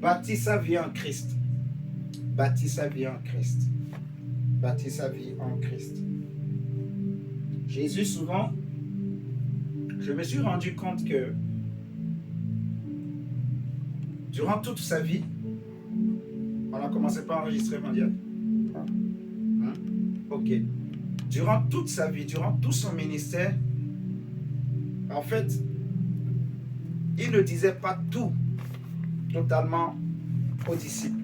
bâtit sa vie en Christ. Bâtit sa vie en Christ. Bâtit sa vie en Christ. Jésus, souvent, je me suis rendu compte que durant toute sa vie, on a commencé par enregistrer mondial. Hein? Ok. Durant toute sa vie, durant tout son ministère, en fait, il ne disait pas tout totalement aux disciples.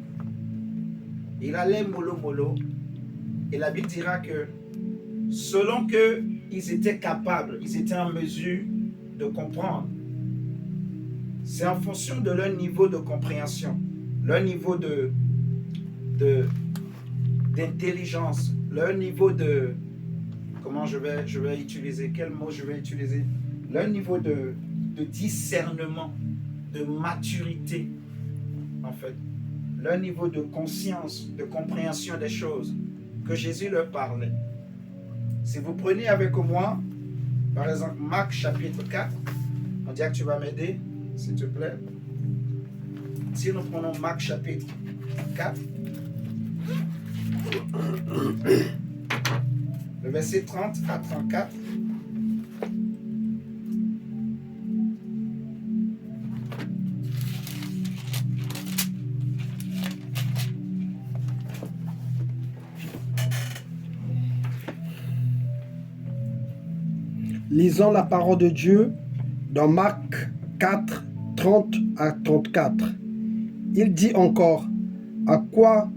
Il allait mollo mollo. Et la Bible dira que selon qu'ils étaient capables, ils étaient en mesure de comprendre. C'est en fonction de leur niveau de compréhension, leur niveau d'intelligence, leur niveau de... Comment je vais utiliser, quel mot je vais utiliser? Leur niveau de discernement, de maturité, en fait. Leur niveau de conscience, de compréhension des choses que Jésus leur parlait. Si vous prenez avec moi, par exemple, Marc chapitre 4, on dirait que tu vas m'aider, s'il te plaît. Si nous prenons Marc chapitre 4, le verset 30 à 34. Lisons la parole de Dieu dans Marc 4, 30 à 34. Il dit encore, à quoi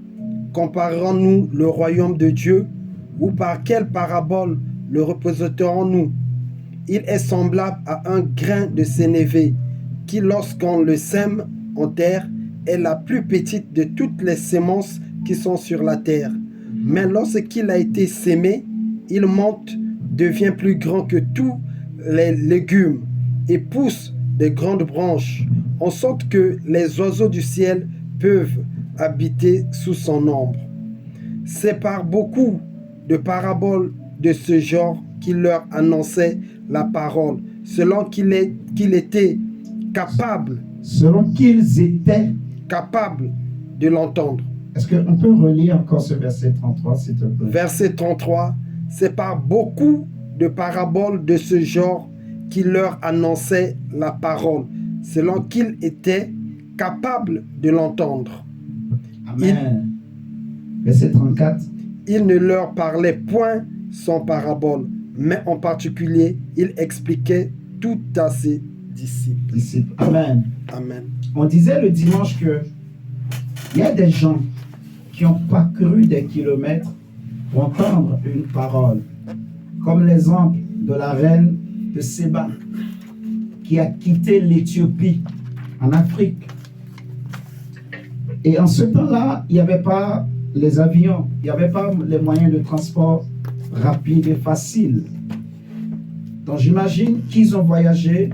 comparerons-nous le royaume de Dieu ou par quelle parabole le représenterons-nous? Il est semblable à un grain de sénévé qui, lorsqu'on le sème en terre, est la plus petite de toutes les semences qui sont sur la terre. Mais lorsqu'il a été sémé, il monte, devient plus grand que tous les légumes et pousse des grandes branches, en sorte que les oiseaux du ciel peuvent habiter sous son ombre. C'est par beaucoup de paraboles de ce genre qu'il leur annonçait la parole, selon qu'ils étaient capables de l'entendre. Est-ce qu'on peut relire encore ce verset 33, s'il te plaît? Verset 33, c'est par beaucoup de paraboles de ce genre qu'il leur annonçait la parole, selon qu'ils étaient capables de l'entendre. Amen. Verset 34. Il ne leur parlait point sans parabole, mais en particulier, il expliquait tout à ses disciples. Amen. Amen. On disait le dimanche que il y a des gens qui ont parcouru des kilomètres pour entendre une parole. Comme l'exemple de la reine de Séba qui a quitté l'Éthiopie en Afrique. Et en ce temps-là, il n'y avait pas les avions, il n'y avait pas les moyens de transport rapides et faciles. Donc j'imagine qu'ils ont voyagé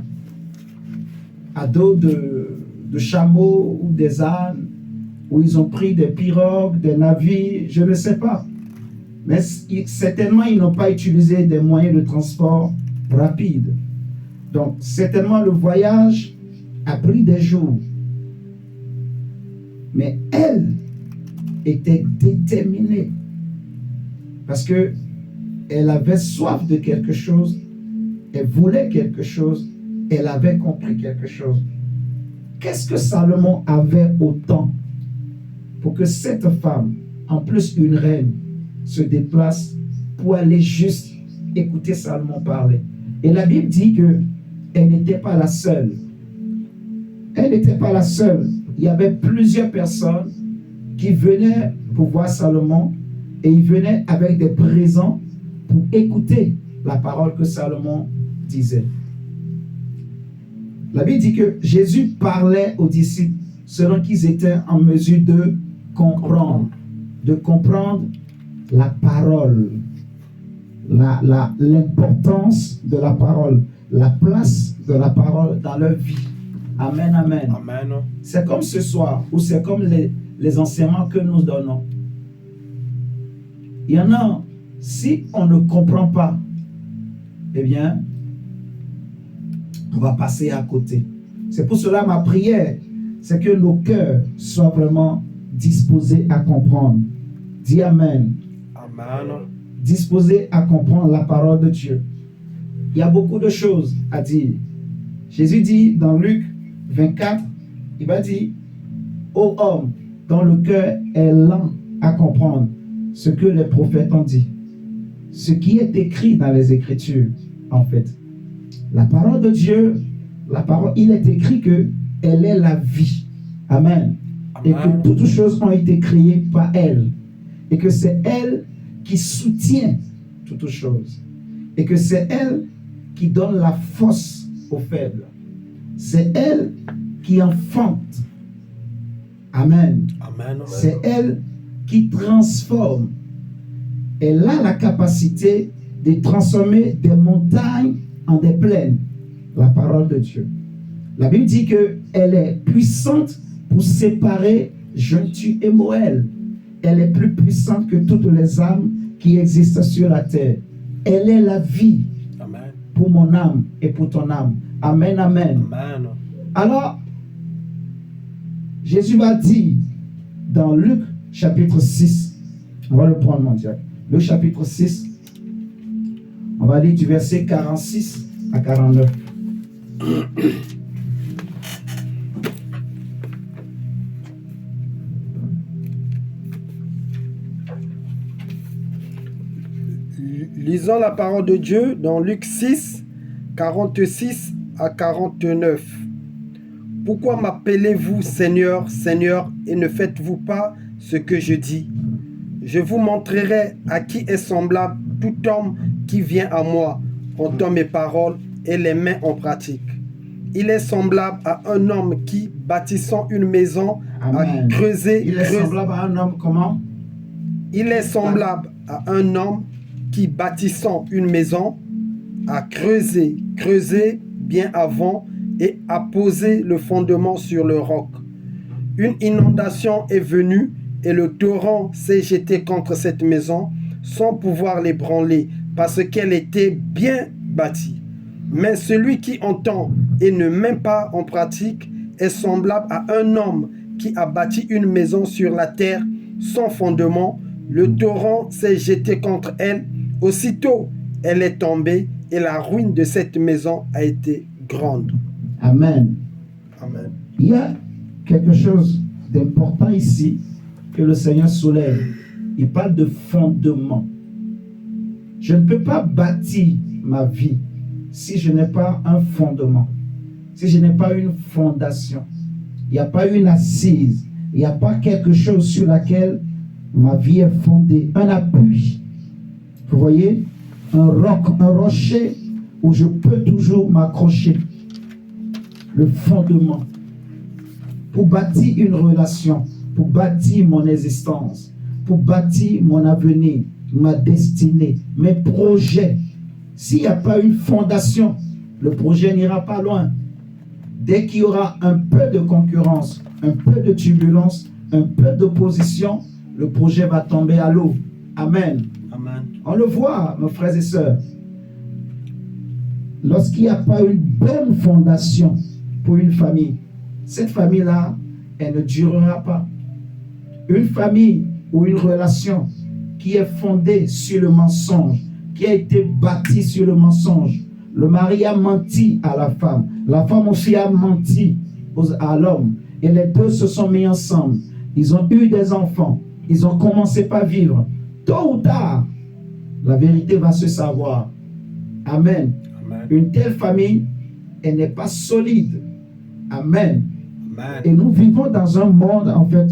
à dos de chameaux ou des ânes, où ils ont pris des pirogues, des navires, je ne sais pas. Mais certainement, ils n'ont pas utilisé des moyens de transport rapides. Donc, certainement, le voyage a pris des jours. Mais elle était déterminée. Parce que elle avait soif de quelque chose. Elle voulait quelque chose. Elle avait compris quelque chose. Qu'est-ce que Salomon avait autant pour que cette femme, en plus une reine, se déplace pour aller juste écouter Salomon parler? Et la Bible dit que elle n'était pas la seule. Elle n'était pas la seule. Il y avait plusieurs personnes qui venaient pour voir Salomon et ils venaient avec des présents pour écouter la parole que Salomon disait. La Bible dit que Jésus parlait aux disciples selon qu'ils étaient en mesure de comprendre la parole, l'importance de la parole, la place de la parole dans leur vie. Amen, amen. Amen. C'est comme ce soir, ou c'est comme les enseignements que nous donnons. Il y en a, si on ne comprend pas, eh bien, on va passer à côté. C'est pour cela ma prière, c'est que nos cœurs soient vraiment disposés à comprendre. Dis Amen. Amen. Disposés à comprendre la parole de Dieu. Il y a beaucoup de choses à dire. Jésus dit dans Luc 24, il va dire, ô homme dont le cœur est lent à comprendre ce que les prophètes ont dit. Ce qui est écrit dans les Écritures, en fait. La parole de Dieu, la parole, il est écrit que elle est la vie. Amen. Et que toutes choses ont été créées par elle. Et que c'est elle qui soutient toutes choses. Et que c'est elle qui donne la force aux faibles. C'est elle qui enfante. Amen. Amen. C'est elle qui transforme. Elle a la capacité de transformer des montagnes en des plaines. La parole de Dieu. La Bible dit qu'elle est puissante pour séparer Jonctus et Moël. Elle est plus puissante que toutes les âmes qui existent sur la terre. Elle est la vie. Amen. Pour mon âme et pour ton âme. Amen, amen. Amen. Alors, Jésus va dire dans Luc chapitre 6, on va le prendre mon diable. Luc chapitre 6, on va lire du verset 46 à 49. Lisons la parole de Dieu dans Luc 6, 46 à 49. Pourquoi m'appelez-vous Seigneur, Seigneur, et ne faites-vous pas ce que je dis? Je vous montrerai à qui est semblable tout homme qui vient à moi, entend mes paroles et les met en pratique. Il est semblable à un homme qui, bâtissant une maison, Amen. a creusé... Il est semblable à un homme comment? Il est semblable à un homme qui, bâtissant une maison, a creusé bien avant et a posé le fondement sur le roc. Une inondation est venue et le torrent s'est jeté contre cette maison sans pouvoir l'ébranler parce qu'elle était bien bâtie. Mais celui qui entend et ne met pas en pratique est semblable à un homme qui a bâti une maison sur la terre sans fondement. Le torrent s'est jeté contre elle. Aussitôt, elle est tombée et la ruine de cette maison a été grande. Amen. Amen. Il y a quelque chose d'important ici que le Seigneur soulève. Il parle de fondement. Je ne peux pas bâtir ma vie si je n'ai pas un fondement, si je n'ai pas une fondation. Il n'y a pas une assise, il n'y a pas quelque chose sur laquelle ma vie est fondée, un appui. Vous voyez, un roc, un rocher où je peux toujours m'accrocher. Le fondement. Pour bâtir une relation, pour bâtir mon existence, pour bâtir mon avenir, ma destinée, mes projets. S'il n'y a pas une fondation, le projet n'ira pas loin. Dès qu'il y aura un peu de concurrence, un peu de turbulence, un peu d'opposition, le projet va tomber à l'eau. Amen. Amen. On le voit, mes frères et sœurs. Lorsqu'il n'y a pas une bonne fondation pour une famille, cette famille-là, elle ne durera pas. Une famille ou une relation qui est fondée sur le mensonge, qui a été bâtie sur le mensonge. Le mari a menti à la femme aussi a menti à l'homme. Et les deux se sont mis ensemble. Ils ont eu des enfants. Ils ont commencé par vivre. Tôt ou tard, la vérité va se savoir. Amen. Amen. Une telle famille, elle n'est pas solide. Amen. Amen. Et nous vivons dans un monde, en fait,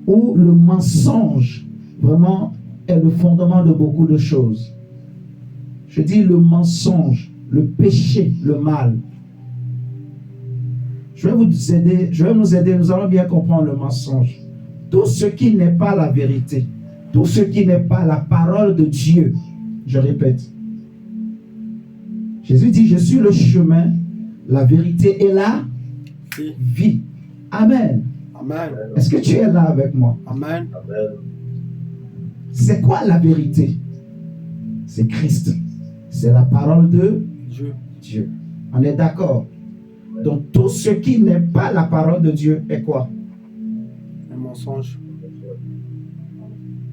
où le mensonge, vraiment, est le fondement de beaucoup de choses. Je dis le mensonge, le péché, le mal. Je vais nous aider, nous allons bien comprendre le mensonge. Tout ce qui n'est pas la vérité, tout ce qui n'est pas la parole de Dieu, je répète. Jésus dit, je suis le chemin, la vérité et la vie. Amen. Amen. Est-ce que tu es là avec moi? Amen. C'est quoi la vérité? C'est Christ. C'est la parole de Dieu. Dieu. On est d'accord? Donc tout ce qui n'est pas la parole de Dieu est quoi? Un mensonge.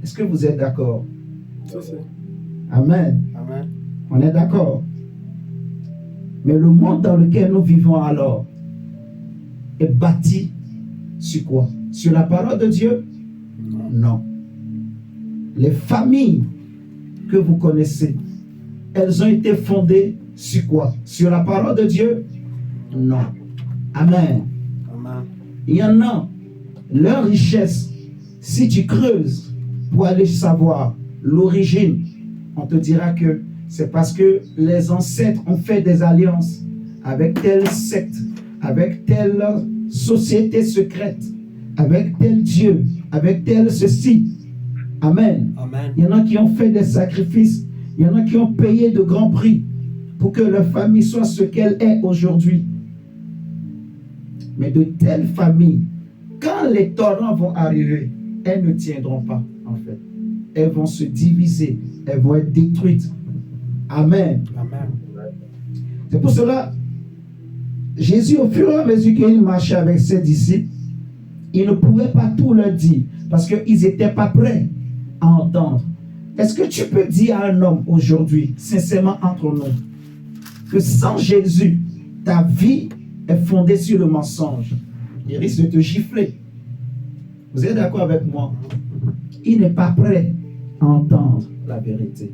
Est-ce que vous êtes d'accord? Ça, c'est. Amen. Amen. On est d'accord. Mais le monde dans lequel nous vivons alors est bâti sur quoi? Sur la parole de Dieu? Non. Les familles que vous connaissez, elles ont été fondées sur quoi? Sur la parole de Dieu? Non. Amen. Amen. Il y en a, leur richesse, si tu creuses pour aller savoir l'origine, on te dira que c'est parce que les ancêtres ont fait des alliances avec telle secte, avec telle société secrète, avec tel Dieu, avec tel ceci. Amen. Amen. Il y en a qui ont fait des sacrifices, il y en a qui ont payé de grands prix pour que leur famille soit ce qu'elle est aujourd'hui. Mais de telles familles, quand les torrents vont arriver, elles ne tiendront pas, en fait. Elles vont se diviser, elles vont être détruites. Amen. Amen. C'est pour cela, Jésus, au fur et à mesure qu'il marchait avec ses disciples, il ne pouvait pas tout leur dire, parce qu'ils n'étaient pas prêts à entendre. Est-ce que tu peux dire à un homme aujourd'hui, sincèrement entre nous, que sans Jésus, ta vie est fondée sur le mensonge? Il risque de te gifler. Vous êtes d'accord avec moi? Il n'est pas prêt à entendre la vérité.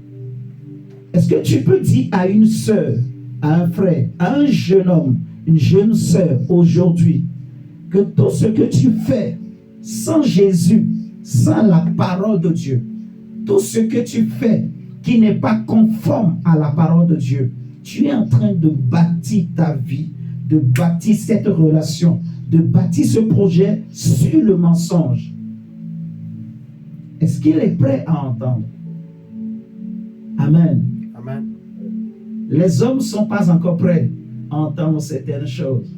Est-ce que tu peux dire à une sœur, à un frère, à un jeune homme, une jeune sœur aujourd'hui, que tout ce que tu fais sans Jésus, sans la parole de Dieu, tout ce que tu fais qui n'est pas conforme à la parole de Dieu, tu es en train de bâtir ta vie, de bâtir cette relation, de bâtir ce projet sur le mensonge. Est-ce qu'il est prêt à entendre? Amen. Amen. Les hommes ne sont pas encore prêts à entendre certaines choses.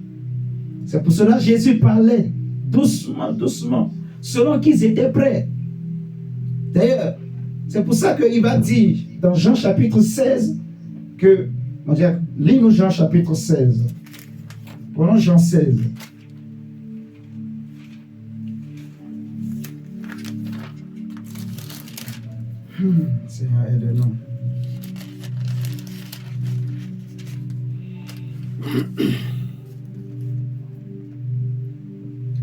C'est pour cela que Jésus parlait doucement, doucement, selon qu'ils étaient prêts. D'ailleurs, c'est pour ça qu'il va dire dans Jean chapitre 16 que, on dit, lis-nous Jean chapitre 16. Prenons Jean 16. Seigneur, aide-nous.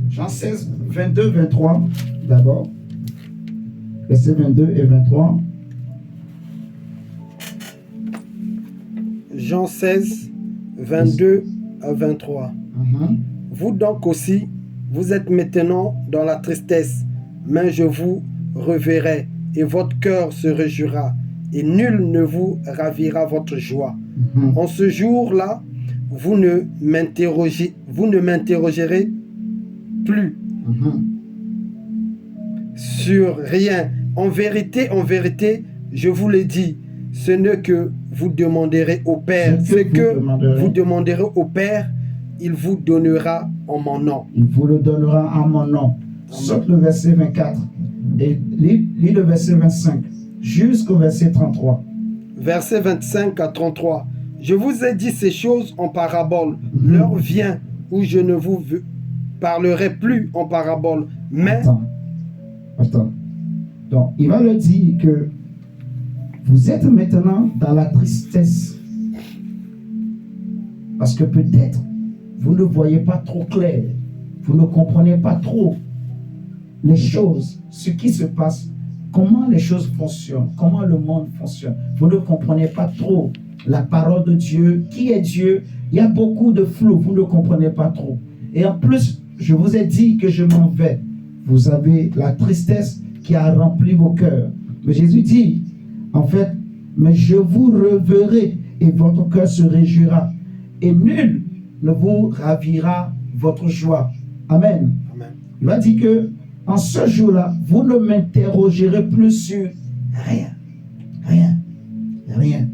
Jean 16, 22, 23, d'abord. Versets 22 et 23. Jean 16, 22 à 23. Mhm. Vous donc aussi, vous êtes maintenant dans la tristesse, mais je vous reverrai, et votre cœur se réjouira, et nul ne vous ravira votre joie. Mhm. En ce jour-là, vous ne m'interrogerez plus Mhm. sur rien. En vérité, je vous le dis, ce n'est que vous demanderez au Père. Ce que vous demanderez au Père, il vous donnera en mon nom. Il vous le donnera en mon nom. Saute le verset 24 et lis le verset 25 jusqu'au verset 33. Verset 25 à 33. Je vous ai dit ces choses en parabole. L'heure vient où je ne vous parlerai plus en parabole, mais... Attends. Donc, il va le dire que vous êtes maintenant dans la tristesse. Parce que peut-être, vous ne voyez pas trop clair. Vous ne comprenez pas trop les choses, ce qui se passe, comment les choses fonctionnent, comment le monde fonctionne. Vous ne comprenez pas trop la parole de Dieu, qui est Dieu. Il y a beaucoup de flou, vous ne comprenez pas trop. Et en plus, je vous ai dit que je m'en vais. Vous avez la tristesse qui a rempli vos cœurs. Mais Jésus dit, en fait, mais je vous reverrai et votre cœur se réjouira. Et nul ne vous ravira votre joie. Amen. Amen. Il va dire que en ce jour-là, vous ne m'interrogerez plus sur rien. Rien. Rien.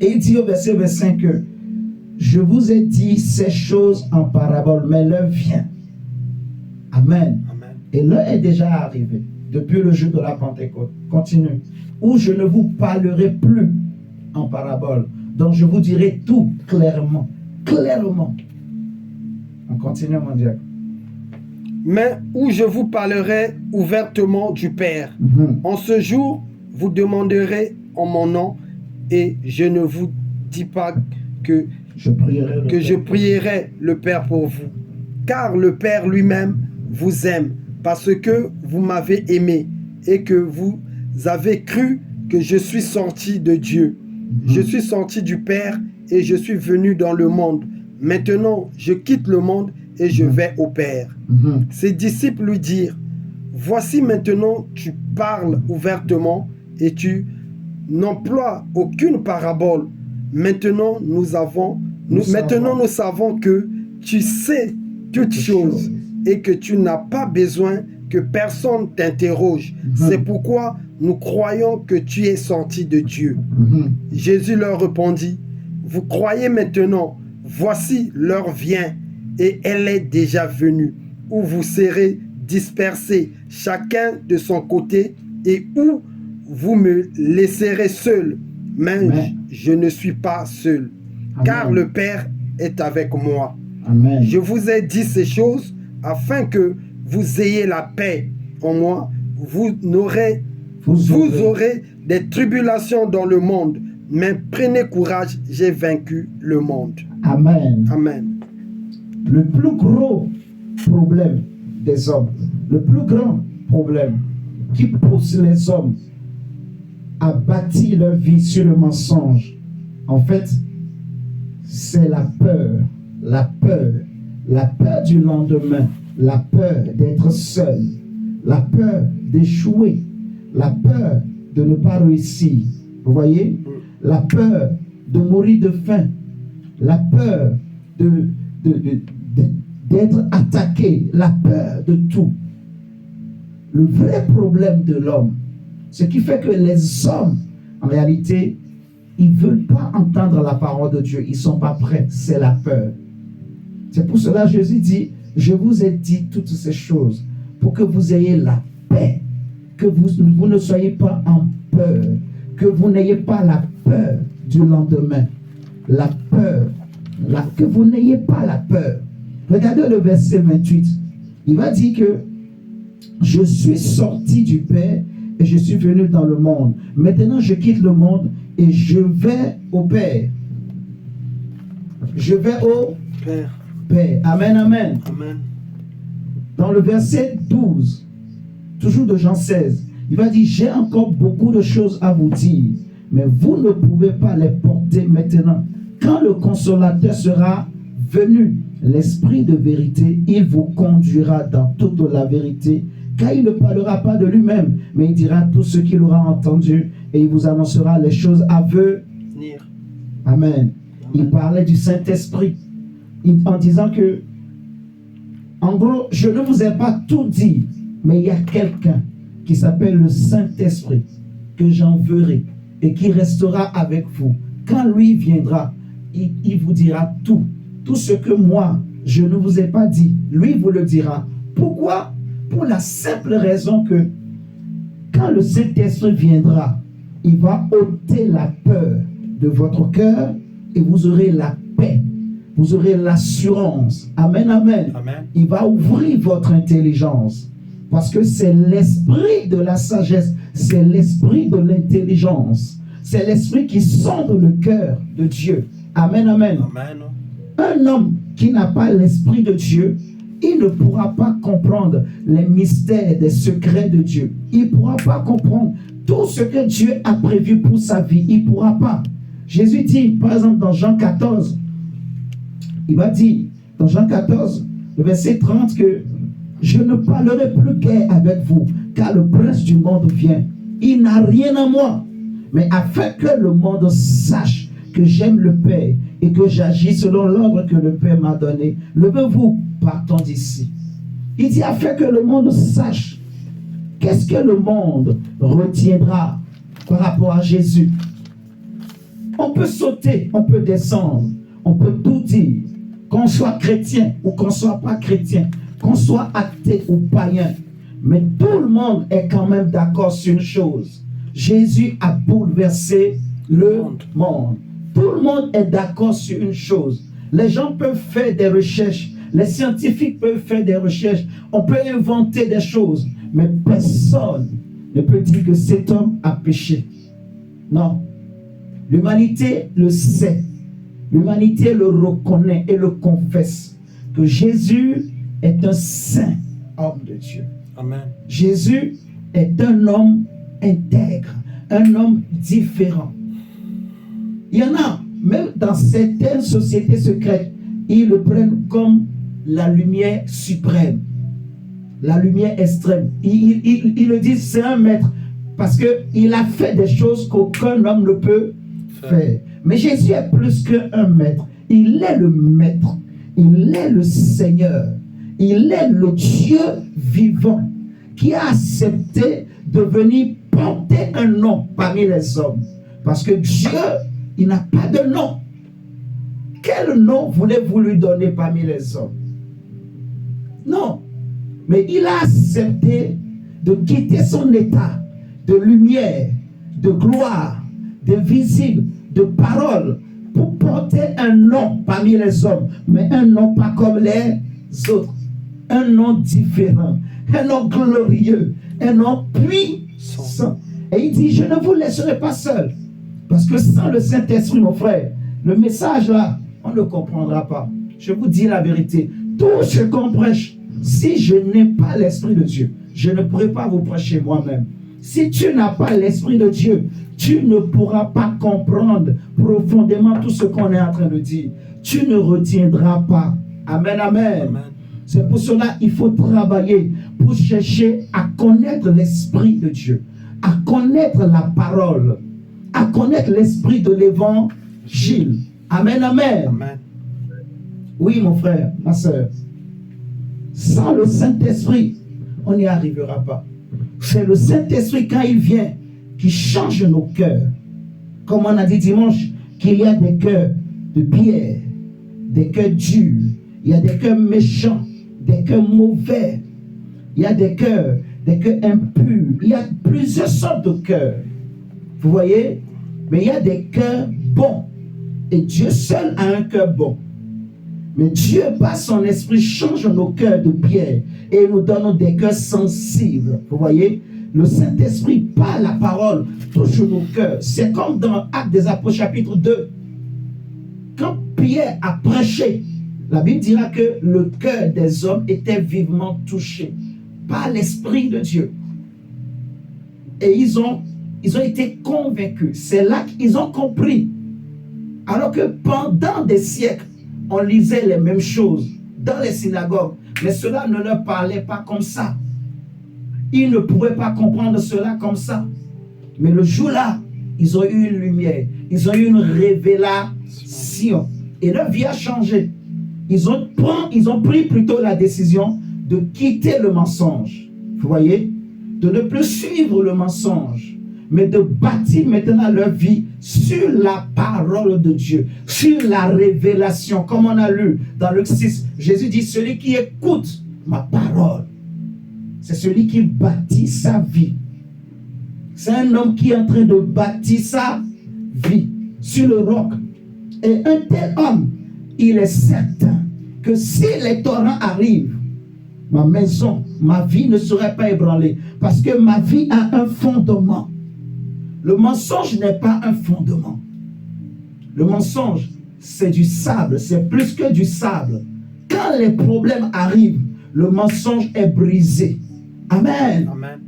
Et il dit au verset 25 que je vous ai dit ces choses en parabole, mais l'heure vient. Amen. Amen. Et l'heure est déjà arrivée depuis le jour de la Pentecôte. Continue. Où je ne vous parlerai plus en parabole. Donc je vous dirai tout clairement. Clairement. On continue, mon diacre. Mais où je vous parlerai ouvertement du Père. En ce jour, vous demanderez en mon nom, et je ne vous dis pas que je prierai le Père pour vous. Car le Père lui-même vous aime, parce que vous m'avez aimé, et que vous avez cru que je suis sorti de Dieu. Je suis sorti du Père, et je suis venu dans le monde. Maintenant, je quitte le monde, et je vais au Père. Ses disciples lui dirent, voici maintenant tu parles ouvertement et tu n'emploies aucune parabole. Maintenant nous savons que tu sais toutes choses et que tu n'as pas besoin que personne t'interroge. C'est pourquoi nous croyons que tu es sorti de Dieu. Jésus leur répondit, vous croyez maintenant, voici l'heure vient et elle est déjà venue, où vous serez dispersés chacun de son côté et où vous me laisserez seul. Mais je ne suis pas seul, car le Père est avec moi. Amen. Je vous ai dit ces choses afin que vous ayez la paix en moi. Vous aurez des tribulations dans le monde, mais prenez courage, j'ai vaincu le monde. Amen. Amen. Le plus gros problème des hommes, le plus grand problème qui pousse les hommes à bâtir leur vie sur le mensonge, en fait, c'est la peur. La peur du lendemain, la peur d'être seul, la peur d'échouer, la peur de ne pas réussir. Vous voyez? La peur de mourir de faim, la peur d'être attaqué, la peur de tout. Le vrai problème de l'homme, ce qui fait que les hommes, en réalité, ils ne veulent pas entendre la parole de Dieu, ils ne sont pas prêts, c'est la peur. C'est pour cela que Jésus dit, je vous ai dit toutes ces choses pour que vous ayez la paix, que vous ne soyez pas en peur, que vous n'ayez pas la peur du lendemain, la peur, que vous n'ayez pas la peur. Regardez le verset 28, il va dire que je suis sorti du Père et je suis venu dans le monde. Maintenant je quitte le monde et je vais au Père. Je vais au Père. Père. Amen, amen. Amen. Dans le verset 12, toujours de Jean 16, il va dire, j'ai encore beaucoup de choses à vous dire, mais vous ne pouvez pas les porter maintenant. Quand le consolateur sera venu, l'esprit de vérité, il vous conduira dans toute la vérité, car il ne parlera pas de lui-même, mais il dira tout ce qu'il aura entendu et il vous annoncera les choses à venir. Amen. Il parlait du Saint-Esprit en disant que, en gros, je ne vous ai pas tout dit, mais il y a quelqu'un qui s'appelle le Saint-Esprit que j'enverrai et qui restera avec vous. Quand lui viendra, il vous dira tout. Tout ce que moi, je ne vous ai pas dit, lui vous le dira. Pourquoi? Pour la simple raison que quand le Saint-Esprit viendra, il va ôter la peur de votre cœur et vous aurez la paix. Vous aurez l'assurance. Amen, amen. Amen. Il va ouvrir votre intelligence. Parce que c'est l'esprit de la sagesse, c'est l'esprit de l'intelligence, c'est l'esprit qui sonde le cœur de Dieu. Amen, amen. Amen. Un homme qui n'a pas l'esprit de Dieu, il ne pourra pas comprendre les mystères des secrets de Dieu. Il ne pourra pas comprendre tout ce que Dieu a prévu pour sa vie. Il ne pourra pas. Jésus dit, par exemple, dans Jean 14, il va dire, dans Jean 14, le verset 30, que je ne parlerai plus guère avec vous, car le prince du monde vient. Il n'a rien à moi, mais afin que le monde sache que j'aime le Père et que j'agis selon l'ordre que le Père m'a donné. Levez-vous, partons d'ici. Il dit afin que le monde sache. Qu'est-ce que le monde retiendra par rapport à Jésus? On peut sauter, on peut descendre, on peut tout dire. Qu'on soit chrétien ou qu'on ne soit pas chrétien, qu'on soit athée ou païen, mais tout le monde est quand même d'accord sur une chose. Jésus a bouleversé le monde. Tout le monde est d'accord sur une chose. Les gens peuvent faire des recherches, Les scientifiques peuvent faire des recherches, on peut inventer des choses, mais personne ne peut dire que cet homme a péché. Non. L'humanité le sait. L'humanité le reconnaît et le confesse que Jésus est un saint homme de Dieu. Amen. Jésus est un homme intègre, un homme différent. Il y en a, même dans certaines sociétés secrètes, ils le prennent comme la lumière suprême, la lumière extrême. Ils le disent, c'est un maître, parce qu'il a fait des choses qu'aucun homme ne peut faire. Mais Jésus est plus qu'un maître. Il est le maître. Il est le Seigneur. Il est le Dieu vivant qui a accepté de venir porter un nom parmi les hommes. Parce que Dieu, il n'a pas de nom. Quel nom voulez-vous lui donner parmi les hommes? Non. Mais il a accepté de quitter son état de lumière, de gloire, de visible, de parole, pour porter un nom parmi les hommes, mais un nom pas comme les autres, un nom différent, un nom glorieux, un nom puissant. Et il dit, je ne vous laisserai pas seul, parce que sans le Saint-Esprit, mon frère, le message là, on ne comprendra pas. Je vous dis la vérité, tout ce qu'on prêche, si je n'ai pas l'Esprit de Dieu, je ne pourrai pas vous prêcher moi-même. Si tu n'as pas l'Esprit de Dieu, tu ne pourras pas comprendre profondément tout ce qu'on est en train de dire. Tu ne retiendras pas. Amen, amen. Amen. C'est pour cela qu'il faut travailler pour chercher à connaître l'Esprit de Dieu, à connaître la parole, à connaître l'Esprit de l'Évangile. Amen, amen. Amen. Oui, mon frère, ma soeur. Sans le Saint-Esprit, on n'y arrivera pas. C'est le Saint-Esprit, quand il vient, qui change nos cœurs. Comme on a dit dimanche, qu'il y a des cœurs de pierre, des cœurs durs, il y a des cœurs méchants, des cœurs mauvais, il y a des cœurs impurs, il y a plusieurs sortes de cœurs. Vous voyez? Mais il y a des cœurs bons. Et Dieu seul a un cœur bon. Mais Dieu, par son esprit, change nos cœurs de pierre et nous donne des cœurs sensibles. Vous voyez? Le Saint-Esprit, par la parole, touche nos cœurs. C'est comme dans Actes des Apôtres, chapitre 2. Quand Pierre a prêché, la Bible dira que le cœur des hommes était vivement touché par l'Esprit de Dieu. Et ils ont été convaincus. C'est là qu'ils ont compris. Alors que pendant des siècles, on lisait les mêmes choses dans les synagogues, mais cela ne leur parlait pas comme ça. Ils ne pouvaient pas comprendre cela comme ça. Mais le jour-là, ils ont eu une lumière, ils ont eu une révélation. Et leur vie a changé. Ils ont pris plutôt la décision de quitter le mensonge. Vous voyez? De ne plus suivre le mensonge, mais de bâtir maintenant leur vie sur la parole de Dieu, sur la révélation. Comme on a lu dans Luc 6, Jésus dit, celui qui écoute ma parole, c'est celui qui bâtit sa vie. C'est un homme qui est en train de bâtir sa vie sur le roc. Et un tel homme, il est certain que si les torrents arrivent, ma maison, ma vie ne serait pas ébranlée. Parce que ma vie a un fondement. Le mensonge n'est pas un fondement. Le mensonge, c'est du sable, c'est plus que du sable. Quand les problèmes arrivent, le mensonge est brisé. Amen. Amen.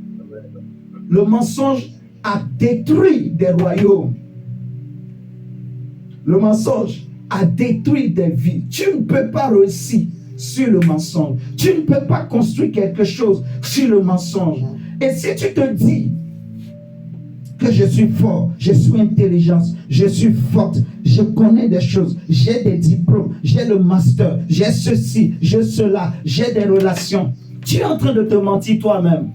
Le mensonge a détruit des royaumes. Le mensonge a détruit des vies. Tu ne peux pas réussir sur le mensonge. Tu ne peux pas construire quelque chose sur le mensonge. Et si tu te dis que je suis fort, je suis intelligente, je suis forte, je connais des choses, j'ai des diplômes, j'ai le master, j'ai ceci, j'ai cela, j'ai des relations. Tu es en train de te mentir toi-même.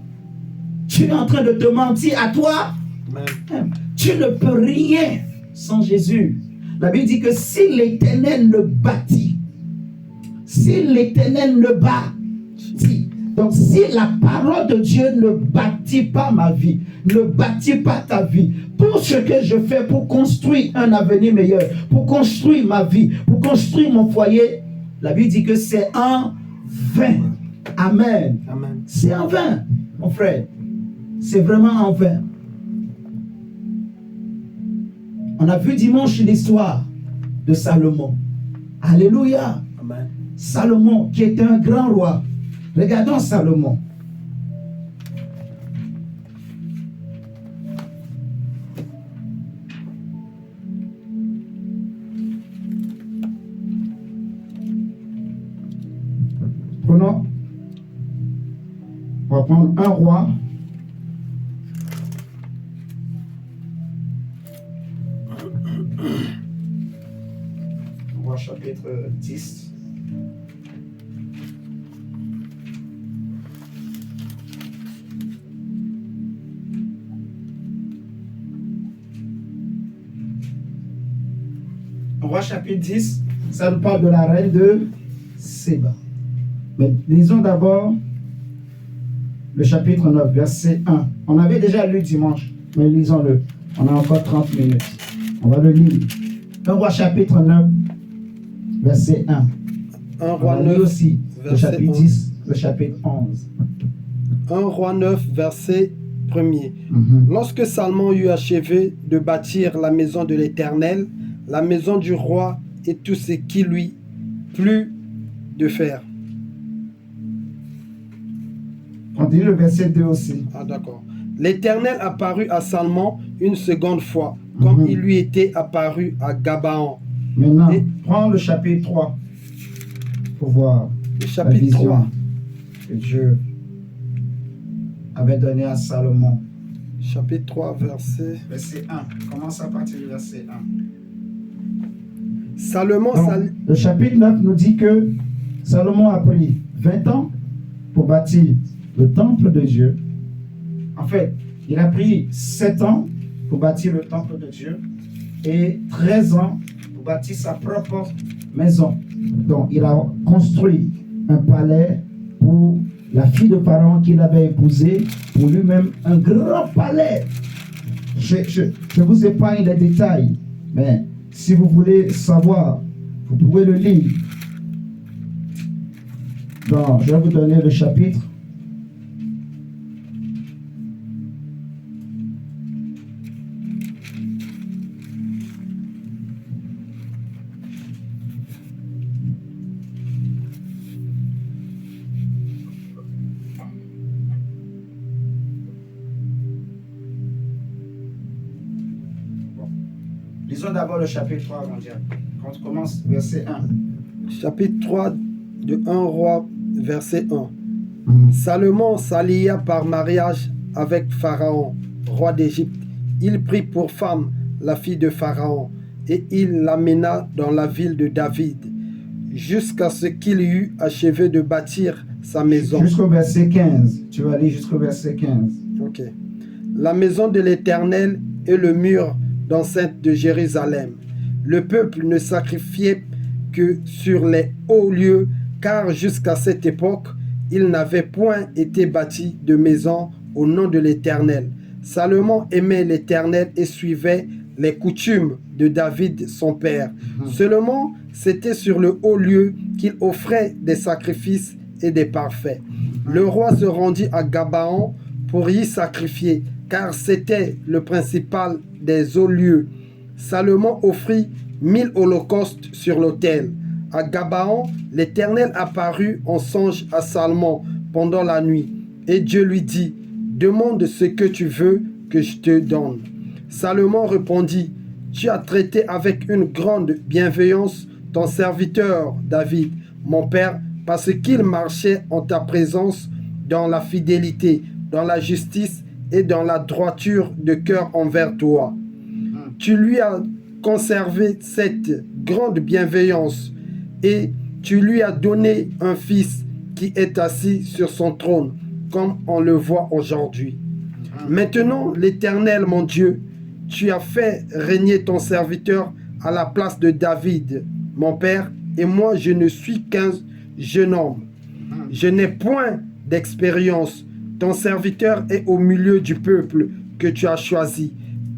Tu es en train de te mentir à toi. Amen. Tu ne peux rien sans Jésus. La Bible dit que si l'Éternel ne bâtit, si l'Éternel ne bâtit, donc si la parole de Dieu ne bâtit pas ma vie, ne bâtit pas ta vie, tout ce que je fais pour construire un avenir meilleur, pour construire ma vie, pour construire mon foyer, La Bible dit que c'est en vain. Amen. Amen. C'est en vain, mon frère. C'est vraiment en vain. On a vu dimanche l'histoire de Salomon. Alléluia. Amen. Salomon, qui était un grand roi. Regardons Salomon. Prenons, on va prendre un roi. Roi chapitre 10. Roi chapitre 10, ça nous parle de la reine de Séba. Mais lisons d'abord le chapitre 9, verset 1. On avait déjà lu dimanche, mais lisons-le. On a encore 30 minutes. On va le lire. Un roi chapitre 9, verset 1. Un roi On va lire 9, aussi le verset chapitre 11. 10, le chapitre 11. 1 roi 9, verset 1er. Lorsque Salomon eut achevé de bâtir la maison de l'Éternel, la maison du roi et tout ce qui lui plut de faire. Continue le verset 2 aussi. Ah d'accord. L'Éternel apparut à Salomon une seconde fois, comme il lui était apparu à Gabaon. Maintenant, Et- prends le chapitre 3 pour voir Le la chapitre vision 3. que Dieu avait donnée à Salomon. Chapitre 3, verset... Verset 1. Commence à partir du verset 1. Salomon, Donc, le chapitre 9 nous dit que Salomon a pris 20 ans pour bâtir le temple de Dieu. En fait, il a pris 7 ans pour bâtir le temple de Dieu et 13 ans pour bâtir sa propre maison. Donc, il a construit un palais pour la fille de Pharaon qu'il avait épousée, pour lui-même un grand palais. Je vous épargne les détails, mais si vous voulez savoir, vous pouvez le lire. Donc, je vais vous donner le chapitre. Lisons d'abord le chapitre 3 mondial. Quand on commence, verset 1. chapitre 3 de 1 roi, verset 1. Salomon s'allia par mariage avec Pharaon, roi d'Égypte. Il prit pour femme la fille de Pharaon et il l'amena dans la ville de David, jusqu'à ce qu'il eût achevé de bâtir sa maison. Jusqu'au verset 15. Tu vas lire jusqu'au verset 15. Ok. La maison de l'Éternel et le mur d'enceinte de Jérusalem. Le peuple ne sacrifiait que sur les hauts lieux, car jusqu'à cette époque, il n'avait point été bâti de maison au nom de l'Éternel. Salomon aimait l'Éternel et suivait les coutumes de David son père. Seulement, c'était sur le haut lieu qu'il offrait des sacrifices et des parfaits. Le roi se rendit à Gabaon pour y sacrifier, car c'était le principal des hauts lieux. Salomon offrit 1000 holocaustes sur l'autel. À Gabaon, l'Éternel apparut en songe à Salomon pendant la nuit. Et Dieu lui dit, « Demande ce que tu veux que je te donne. » Salomon répondit, « Tu as traité avec une grande bienveillance ton serviteur David, mon père, parce qu'il marchait en ta présence dans la fidélité, dans la justice et dans la droiture de cœur envers toi. Tu lui as conservé cette grande bienveillance et tu lui as donné un fils qui est assis sur son trône, comme on le voit aujourd'hui. Maintenant, l'Éternel, mon Dieu, tu as fait régner ton serviteur à la place de David, mon père, et moi je ne suis qu'un jeune homme. Je n'ai point d'expérience. Ton serviteur est au milieu du peuple que tu as choisi,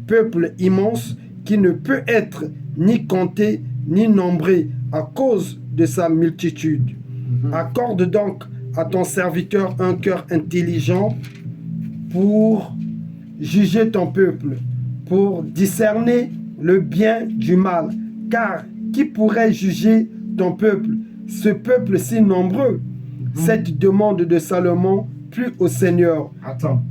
peuple immense qui ne peut être ni compté ni nombré à cause de sa multitude. Accorde donc à ton serviteur un cœur intelligent pour juger ton peuple, pour discerner le bien du mal. Car qui pourrait juger ton peuple, ce peuple si nombreux? Cette demande de Salomon plut au Seigneur. Attends.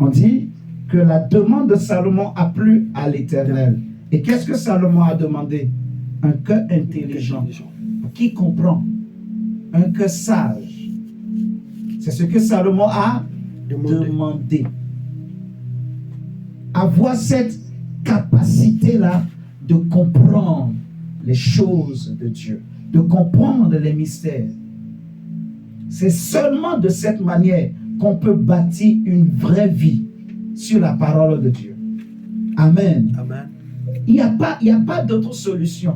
On dit que la demande de Salomon a plu à l'Éternel. Et qu'est-ce que Salomon a demandé? Un cœur intelligent, qui comprend, un cœur sage. C'est ce que Salomon a demandé. Avoir cette capacité-là de comprendre les choses de Dieu, de comprendre les mystères. C'est seulement de cette manière qu'on peut bâtir une vraie vie sur la parole de Dieu. Amen. Amen. Il n'y a pas d'autre solution.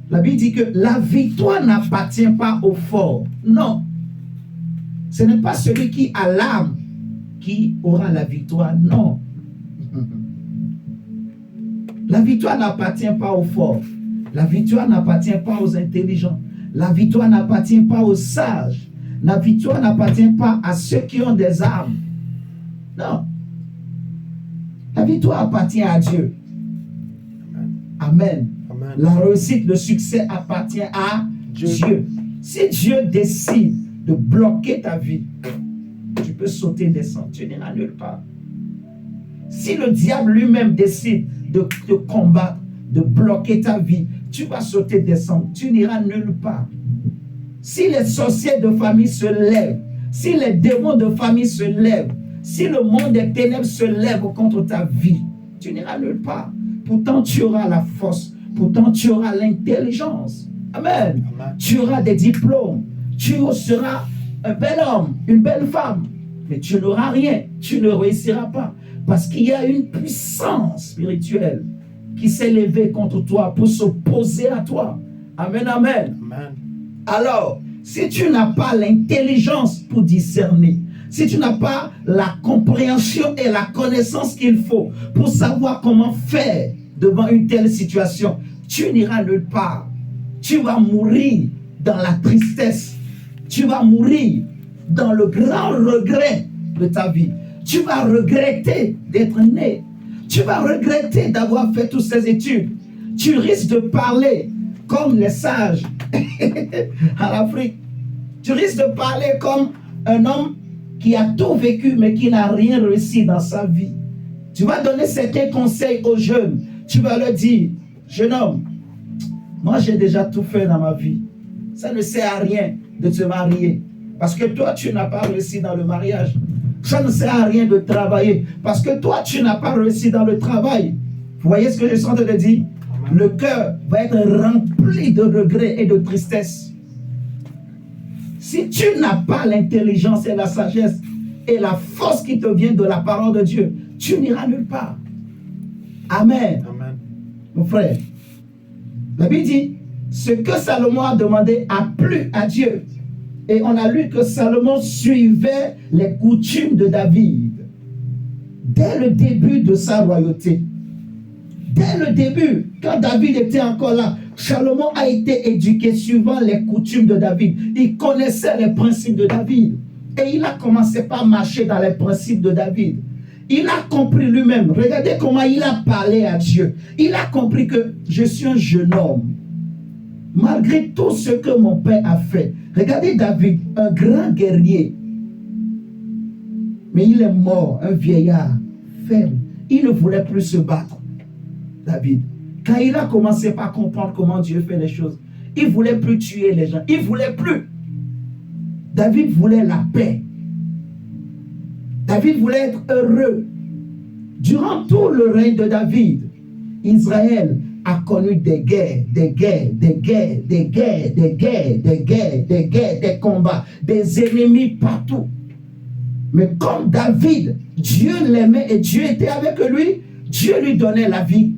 La Bible dit que la victoire n'appartient pas au fort. Non. Ce n'est pas celui qui a l'âme qui aura la victoire. Non. La victoire n'appartient pas aux forts. La victoire n'appartient pas aux intelligents. La victoire n'appartient pas aux sages. La victoire n'appartient pas à ceux qui ont des armes. Non. La victoire appartient à Dieu. Amen. Amen. La réussite, le succès appartient à Dieu. Si Dieu décide de bloquer ta vie, tu peux sauter, descendre, tu n'iras nulle part. Si le diable lui-même décide de te combattre, de bloquer ta vie, tu vas sauter, descendre, tu n'iras nulle part. Si les sorciers de famille se lèvent, si les démons de famille se lèvent, si le monde des ténèbres se lève contre ta vie, tu n'iras nulle part. Pourtant, tu auras la force. Pourtant, tu auras l'intelligence. Amen. Amen. Tu auras des diplômes. Tu seras un bel homme, une belle femme. Mais tu n'auras rien. Tu ne réussiras pas. Parce qu'il y a une puissance spirituelle qui s'est levée contre toi pour s'opposer à toi. Amen, amen. Amen. Alors, si tu n'as pas l'intelligence pour discerner, si tu n'as pas la compréhension et la connaissance qu'il faut pour savoir comment faire devant une telle situation, tu n'iras nulle part. Tu vas mourir dans la tristesse. Tu vas mourir dans le grand regret de ta vie. Tu vas regretter d'être né. Tu vas regretter d'avoir fait toutes ces études. Tu risques de parler comme les sages en Afrique. Tu risques de parler comme un homme qui a tout vécu mais qui n'a rien réussi dans sa vie. Tu vas donner certains conseils aux jeunes. Tu vas leur dire, jeune homme, moi j'ai déjà tout fait dans ma vie. Ça ne sert à rien de te marier. Parce que toi, tu n'as pas réussi dans le mariage. Ça ne sert à rien de travailler. Parce que toi, tu n'as pas réussi dans le travail. Vous voyez ce que je suis en train de dire? Le cœur va être rempli de regrets et de tristesse. Si tu n'as pas l'intelligence et la sagesse et la force qui te vient de la parole de Dieu, tu n'iras nulle part. Amen. Amen. Mon frère, la Bible dit, ce que Salomon a demandé a plu à Dieu. Et on a lu que Salomon suivait les coutumes de David. Dès le début de sa royauté. Dès le début, quand David était encore là, Salomon a été éduqué suivant les coutumes de David. Il connaissait les principes de David. Et il a commencé par marcher dans les principes de David. Il a compris lui-même. Regardez comment il a parlé à Dieu. Il a compris que je suis un jeune homme. Malgré tout ce que mon père a fait. Regardez David, un grand guerrier. Mais il est mort, un vieillard faible. Il ne voulait plus se battre. David, quand il a commencé par comprendre comment Dieu fait les choses, il ne voulait plus tuer les gens. Il ne voulait plus. David voulait la paix. David voulait être heureux. Durant tout le règne de David, Israël a connu des guerres, des guerres, des guerres, des guerres, des guerres, des guerres, des guerres, des combats, des ennemis partout. Mais comme David, Dieu l'aimait et Dieu était avec lui, Dieu lui donnait la vie.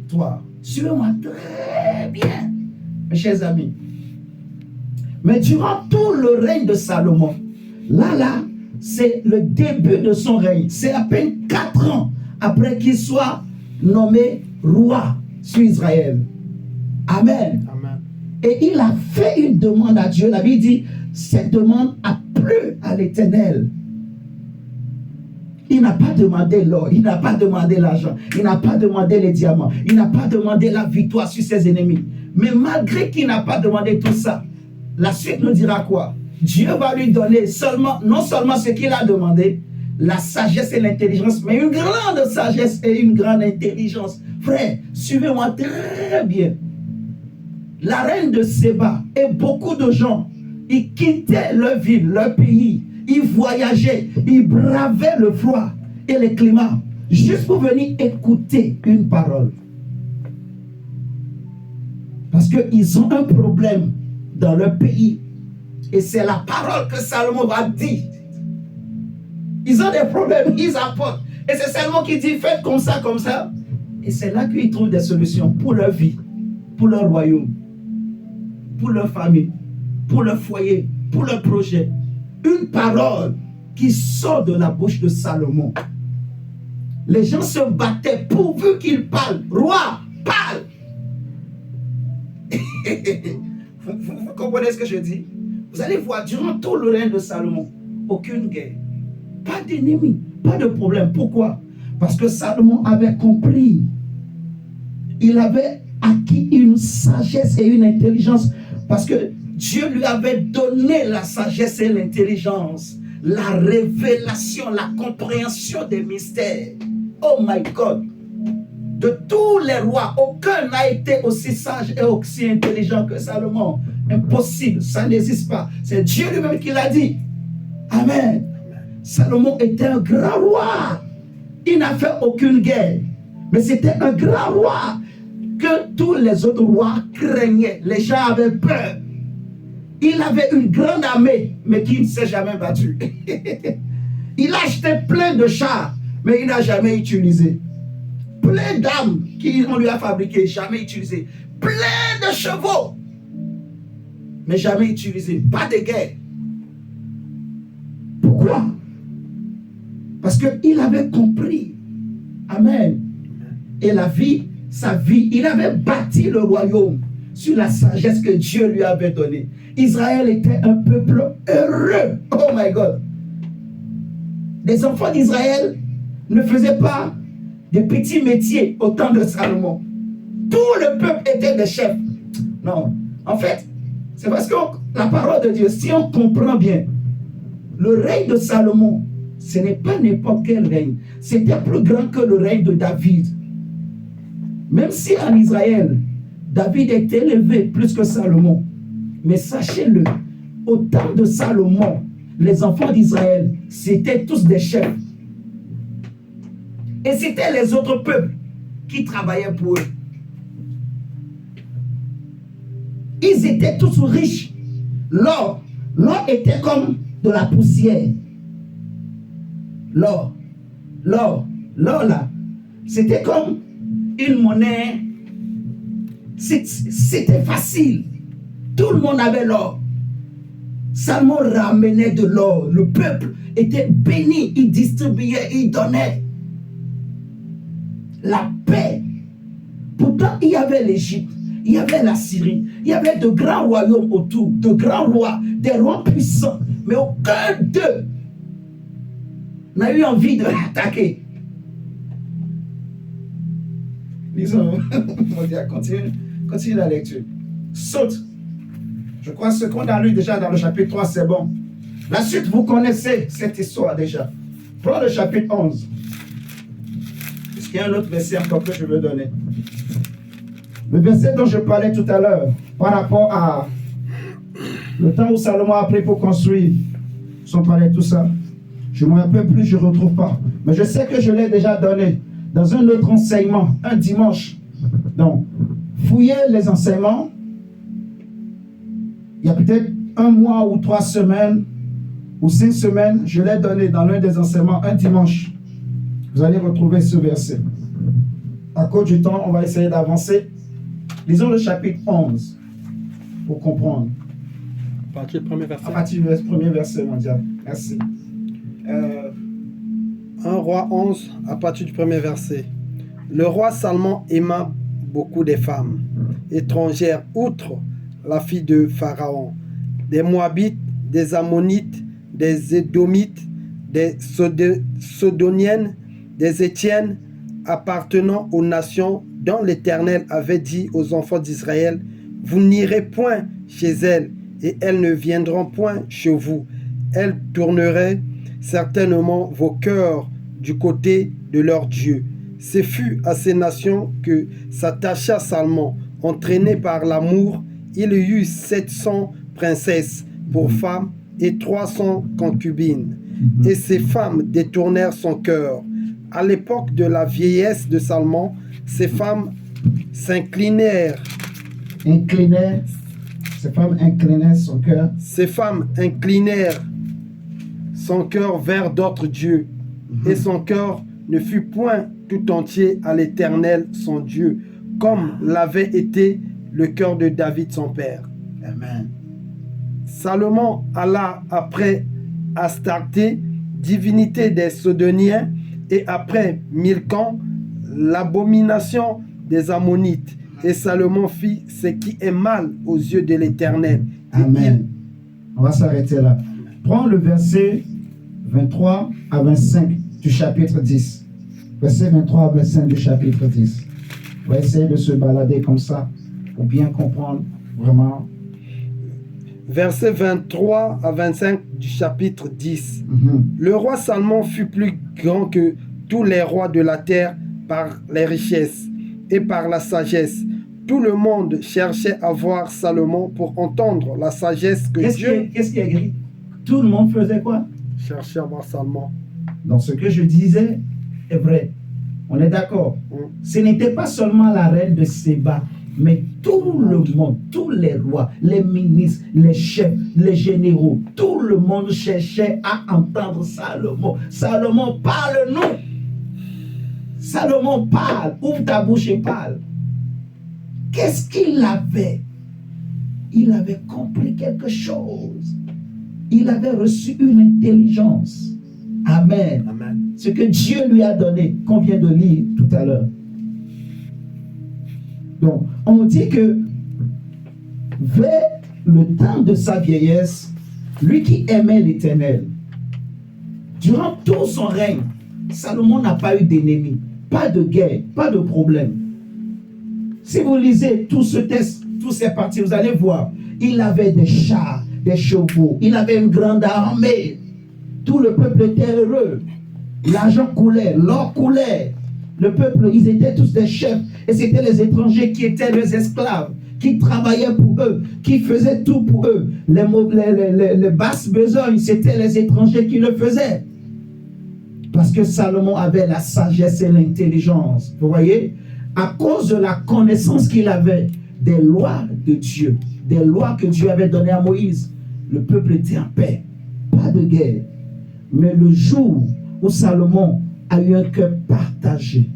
Toi, suivez-moi très bien, mes chers amis. Mais durant tout le règne de Salomon, là, c'est le début de son règne. C'est à peine 4 ans après qu'il soit nommé roi sur Israël. Amen. Amen. Et il a fait une demande à Dieu. La Bible dit, cette demande a plu à l'Éternel. Il n'a pas demandé l'or, il n'a pas demandé l'argent, il n'a pas demandé les diamants, il n'a pas demandé la victoire sur ses ennemis. Mais malgré qu'il n'a pas demandé tout ça, la suite nous dira quoi? Dieu va lui donner seulement, non seulement ce qu'il a demandé, la sagesse et l'intelligence, mais une grande sagesse et une grande intelligence. Frère, suivez-moi très bien. La reine de Séba et beaucoup de gens, ils quittaient leur ville, leur pays. Ils voyageaient, ils bravaient le froid et le climat juste pour venir écouter une parole. Parce qu'ils ont un problème dans leur pays. Et c'est la parole que Salomon va dire. Ils ont des problèmes, ils apportent. Et c'est Salomon qui dit, faites comme ça, comme ça. Et c'est là qu'ils trouvent des solutions pour leur vie, pour leur royaume, pour leur famille, pour leur foyer, pour leur projet. Une parole qui sort de la bouche de Salomon. Les gens se battaient pourvu qu'il parle. Roi, parle. Vous comprenez ce que je dis? Vous allez voir, durant tout le règne de Salomon, aucune guerre. Pas d'ennemis, pas de problème. Pourquoi? Parce que Salomon avait compris. Il avait acquis une sagesse et une intelligence. Parce que Dieu lui avait donné la sagesse et l'intelligence, la révélation, la compréhension des mystères. Oh my God! De tous les rois, aucun n'a été aussi sage et aussi intelligent que Salomon. Impossible, ça n'existe pas. C'est Dieu lui-même qui l'a dit. Amen. Salomon était un grand roi. Il n'a fait aucune guerre. Mais c'était un grand roi que tous les autres rois craignaient. Les gens avaient peur. Il avait une grande armée, mais qui ne s'est jamais battu. Il a acheté plein de chars, mais il n'a jamais utilisé. Plein d'armes qu'on lui a fabriquées, jamais utilisées. Plein de chevaux, mais jamais utilisés. Pas de guerre. Pourquoi? Parce qu'il avait compris. Amen. Et la vie, sa vie, il avait bâti le royaume sur la sagesse que Dieu lui avait donnée. Israël était un peuple heureux. Oh my God. Les enfants d'Israël ne faisaient pas des petits métiers au temps de Salomon. Tout le peuple était des chefs. Non. En fait, c'est parce que la parole de Dieu, si on comprend bien, le règne de Salomon, ce n'est pas n'importe quel règne. C'était plus grand que le règne de David. Même si en Israël, David est élevé plus que Salomon. Mais sachez-le, au temps de Salomon, les enfants d'Israël, c'était tous des chefs. Et c'était les autres peuples qui travaillaient pour eux. Ils étaient tous riches. L'or était comme de la poussière. L'or là, c'était comme une monnaie. C'était facile. Tout le monde avait l'or. Salomon ramenait de l'or. Le peuple était béni. Il distribuait, il donnait. La paix. Pourtant, il y avait l'Égypte, il y avait la Syrie, il y avait de grands royaumes autour, de grands rois, des rois puissants. Mais aucun d'eux n'a eu envie de l'attaquer. Lisons, mon Dieu, continue la lecture. Saute. Je crois ce qu'on a lu déjà dans le chapitre 3, c'est bon. La suite, vous connaissez cette histoire déjà. Prends le chapitre 11. Il y a un autre verset encore que je veux donner. Le verset dont je parlais tout à l'heure, par rapport à le temps où Salomon a pris pour construire son palais, tout ça. Je ne me rappelle plus, je ne retrouve pas. Mais je sais que je l'ai déjà donné dans un autre enseignement, un dimanche. Donc, fouillez les enseignements. Il y a peut-être 1 mois ou 3 semaines ou 5 semaines, je l'ai donné dans l'un des enseignements, un dimanche. Vous allez retrouver ce verset. À cause du temps, on va essayer d'avancer. Lisons le chapitre 11 pour comprendre. À partir du premier verset. À partir du premier verset, mon Dieu. Merci. 1 Roi 11, à partir du premier verset. Le roi Salomon aima beaucoup des femmes étrangères, outre la fille de Pharaon, des Moabites, des Ammonites, des Édomites, des Sodoniennes, des Étiennes, appartenant aux nations dont l'Éternel avait dit aux enfants d'Israël, vous n'irez point chez elles, et elles ne viendront point chez vous. Elles tourneraient certainement vos cœurs du côté de leur Dieu. Ce fut à ces nations que s'attacha Salmon. Entraîné par l'amour, il eut 700 princesses pour femmes et 300 concubines. Et ces femmes détournèrent son cœur. À l'époque de la vieillesse de Salmon, ces femmes s'inclinèrent. Ces femmes inclinaient son cœur. Ces femmes inclinèrent son cœur vers d'autres dieux. Et son cœur ne fut point tout entier à l'Éternel son Dieu, comme l'avait été le cœur de David son père. Amen. Salomon alla après Astarté, divinité des Sodoniens, et après Milcom, l'abomination des Ammonites. Et Salomon fit ce qui est mal aux yeux de l'Éternel. Amen. On va s'arrêter là. Prends le verset 23 à 25 du chapitre 10. Verset 23 à 25 du chapitre 10. On va essayer de se balader comme ça pour bien comprendre vraiment. Verset 23 à 25 du chapitre 10. Le roi Salomon fut plus grand que tous les rois de la terre par les richesses et par la sagesse. Tout le monde cherchait à voir Salomon pour entendre la sagesse que Dieu... Qu'est-ce qui est écrit? Tout le monde faisait quoi? Cherchait à voir Salomon. Donc ce que je disais est vrai. On est d'accord. Ce n'était pas seulement la reine de Séba, mais tout le monde, tous les rois, les ministres, les chefs, les généraux, tout le monde cherchait à entendre Salomon. Salomon, parle-nous. Salomon, parle. Ouvre ta bouche et parle. Qu'est-ce qu'il avait? Il avait compris quelque chose. Il avait reçu une intelligence. Amen. Amen. Ce que Dieu lui a donné, qu'on vient de lire tout à l'heure. Donc, on dit que vers le temps de sa vieillesse, lui qui aimait l'Éternel, durant tout son règne, Salomon n'a pas eu d'ennemis, pas de guerre, pas de problème. Si vous lisez tout ce texte, tous ces parties, vous allez voir, il avait des chars, des chevaux, il avait une grande armée. Tout le peuple était heureux. L'argent coulait, l'or coulait. Le peuple, ils étaient tous des chefs. Et c'était les étrangers qui étaient les esclaves, qui travaillaient pour eux, qui faisaient tout pour eux. Les basses besognes, c'était les étrangers qui le faisaient. Parce que Salomon avait la sagesse et l'intelligence. Vous voyez? À cause de la connaissance qu'il avait des lois de Dieu, des lois que Dieu avait données à Moïse, le peuple était en paix. Pas de guerre. Mais le jour où Salomon a eu un cœur partagé,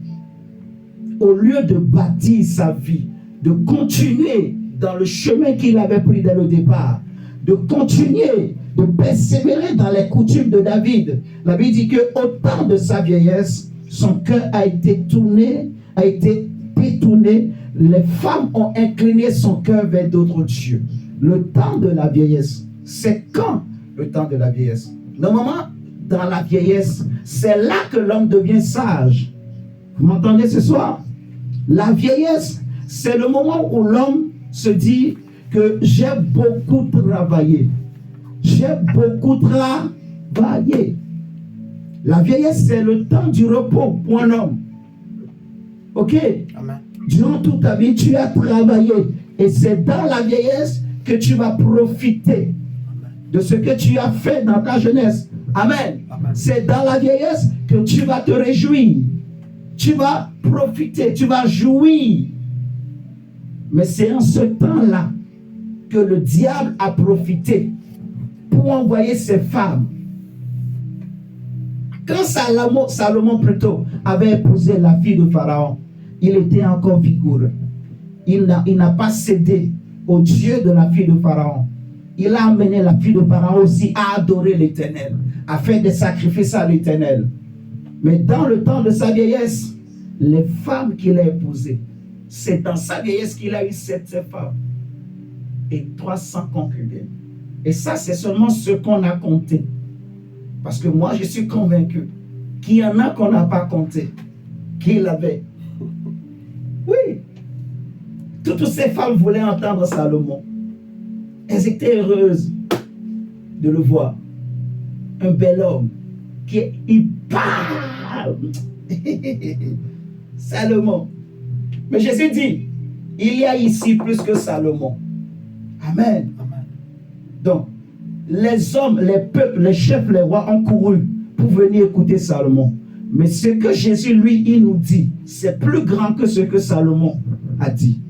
au lieu de bâtir sa vie, de continuer dans le chemin qu'il avait pris dès le départ, de continuer, de persévérer dans les coutumes de David, la Bible dit qu'au temps de sa vieillesse, son cœur a été tourné, a été détourné, les femmes ont incliné son cœur vers d'autres dieux. Le temps de la vieillesse, c'est quand le temps de la vieillesse? Normalement, dans la vieillesse, c'est là que l'homme devient sage. Vous m'entendez ce soir? La vieillesse, c'est le moment où l'homme se dit que j'ai beaucoup travaillé. J'ai beaucoup travaillé. La vieillesse, c'est le temps du repos pour un homme. Ok? Amen. Durant toute ta vie, tu as travaillé. Et c'est dans la vieillesse que tu vas profiter de ce que tu as fait dans ta jeunesse. Amen. Amen. C'est dans la vieillesse que tu vas te réjouir. Tu vas profiter, tu vas jouir. Mais c'est en ce temps-là que le diable a profité pour envoyer ses femmes. Quand Salomon plutôt avait épousé la fille de Pharaon, il était encore vigoureux. Il n'a pas cédé au Dieu de la fille de Pharaon. Il a amené la fille de Pharaon aussi à adorer l'Éternel, à faire des sacrifices à l'Éternel. Mais dans le temps de sa vieillesse, les femmes qu'il a épousées, c'est dans sa vieillesse qu'il a eu cette femme. et 300 concubines. Et ça, c'est seulement ce qu'on a compté. Parce que moi, je suis convaincu qu'il y en a qu'on n'a pas compté, qu'il avait. Oui. Toutes ces femmes voulaient entendre Salomon. Elles étaient heureuses de le voir. Un bel homme il parle. Salomon. Mais Jésus dit, il y a ici plus que Salomon. Amen. Amen. Donc, les hommes, les peuples, les chefs, les rois ont couru pour venir écouter Salomon. Mais ce que Jésus, lui, il nous dit, c'est plus grand que ce que Salomon a dit.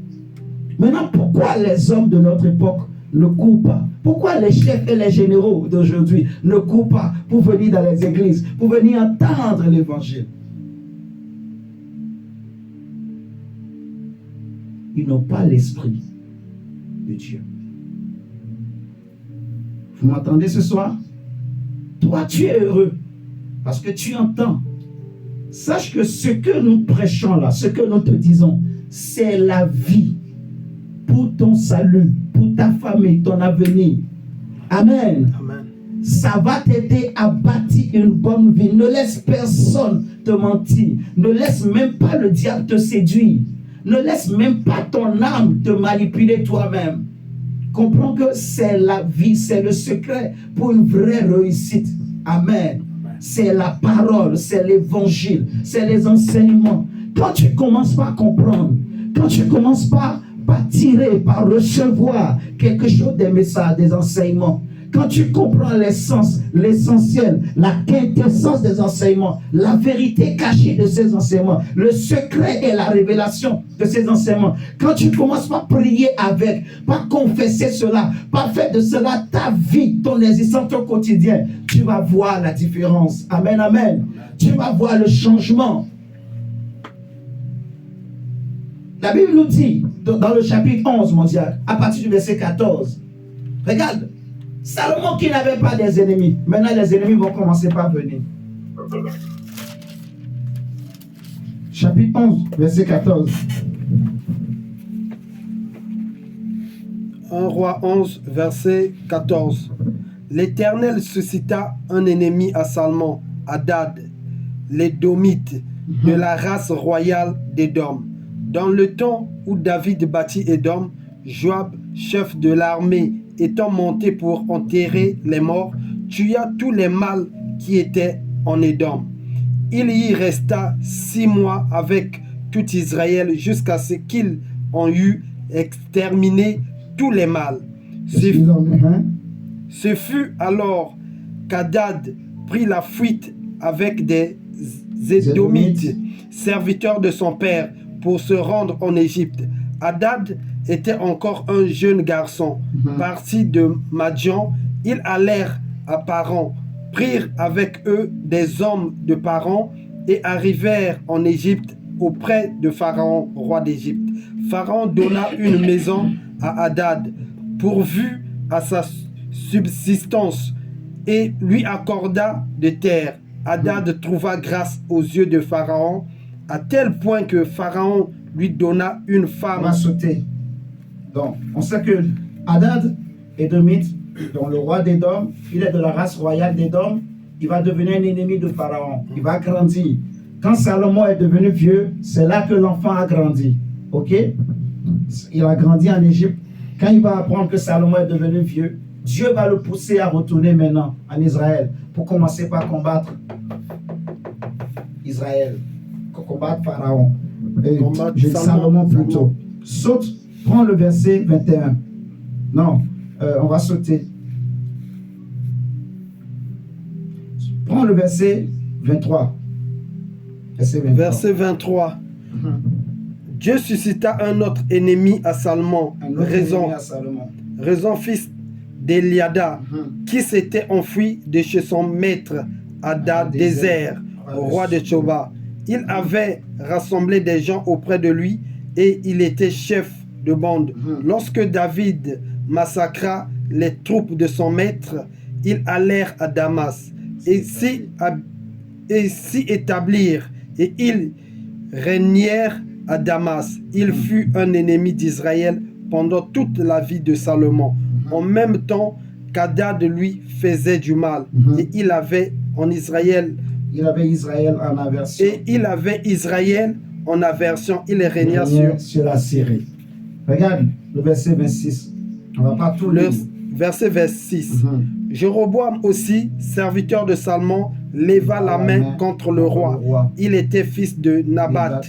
Maintenant, pourquoi les hommes de notre époque ne courent pas? Pourquoi les chefs et les généraux d'aujourd'hui ne courent pas pour venir dans les églises, pour venir entendre l'évangile? Ils n'ont pas l'esprit de Dieu. Vous m'entendez ce soir? Toi, tu es heureux parce que tu entends. Sache que ce que nous prêchons là, ce que nous te disons, c'est la vie pour ton salut, pour ta famille, ton avenir. Amen. Amen. Ça va t'aider à bâtir une bonne vie. Ne laisse personne te mentir. Ne laisse même pas le diable te séduire. Ne laisse même pas ton âme te manipuler toi-même. Comprends que c'est la vie, c'est le secret pour une vraie réussite. Amen. C'est la parole, c'est l'évangile, c'est les enseignements. Quand tu commences par comprendre, quand tu commences par tirer, par recevoir quelque chose, des messages, des enseignements, quand tu comprends l'essence, l'essentiel, la quintessence des enseignements, la vérité cachée de ces enseignements, le secret et la révélation de ces enseignements, quand tu commences par prier avec, par confesser cela, par faire de cela ta vie, ton existence, ton quotidien, tu vas voir la différence. Amen, amen. Tu vas voir le changement. La Bible nous dit, dans le chapitre 11, mondial, à partir du verset 14, regarde, Salomon qui n'avait pas des ennemis, maintenant les ennemis vont commencer par venir. Chapitre 11, verset 14. 1 Roi 11, verset 14. L'Éternel suscita un ennemi à Salmon, Hadad, l'Édomite, de la race royale d'Édom. Dans le temps où David bâtit Édom, Joab, chef de l'armée, étant monté pour enterrer les morts, tua tous les mâles qui étaient en Édom. Il y resta 6 mois avec tout Israël jusqu'à ce qu'ils en eut exterminé tous les mâles. Ce fut alors qu'Hadad prit la fuite avec des Édomites, serviteurs de son père, pour se rendre en Égypte. Hadad était encore un jeune garçon. Parti de Madian, ils allèrent à Paran, prirent avec eux des hommes de Paran et arrivèrent en Égypte auprès de Pharaon, roi d'Égypte. Pharaon donna une maison à Hadad, pourvu à sa subsistance, et lui accorda des terres. Hadad trouva grâce aux yeux de Pharaon, à tel point que Pharaon lui donna une femme. On va sauter. Donc, on sait que Hadad, Édomite, donc le roi d'Édom, il est de la race royale d'Édom, il va devenir un ennemi de Pharaon. Il va grandir. Quand Salomon est devenu vieux, c'est là que l'enfant a grandi. Ok? Il a grandi en Égypte. Quand il va apprendre que Salomon est devenu vieux, Dieu va le pousser à retourner maintenant en Israël pour commencer par combattre Israël, combattre Pharaon. Salomon plutôt. Saute, prends le verset 21. Non, on va sauter. Prends le verset 23. Verset 23. Dieu suscita un autre ennemi à Salmon, Raison fils d'Eliada, qui s'était enfui de chez son maître Hadadézer, roi de Tchoba. Il avait rassemblé des gens auprès de lui et il était chef de bande. Lorsque David massacra les troupes de son maître, ils allèrent à Damas et s'y établirent, et ils régnèrent à Damas. Il fut un ennemi d'Israël pendant toute la vie de Salomon, en même temps qu'Hadad lui faisait du mal. Et il avait Israël en aversion. Et il avait Israël en aversion. Il régna sur la Syrie. Regarde le verset 26. On va pas tout lire. Verset 26. Jéroboam aussi, serviteur de Salomon, leva la main contre le roi. Il était fils de Nabat,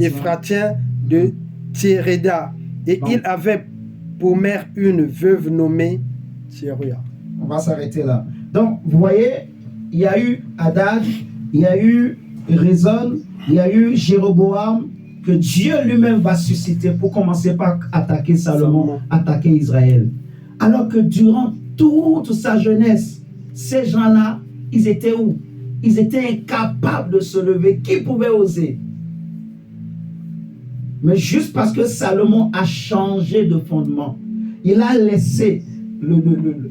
Éphratien de Théréda. Et il avait pour mère une veuve nommée Théruya. On va s'arrêter là. Donc, vous voyez, il y a eu Hadad, il y a eu Rezon, il y a eu Jéroboam, que Dieu lui-même va susciter pour commencer par attaquer Salomon, attaquer Israël. Alors que durant toute sa jeunesse, ces gens-là, ils étaient où? Ils étaient incapables de se lever. Qui pouvait oser? Mais juste parce que Salomon a changé de fondement, il a laissé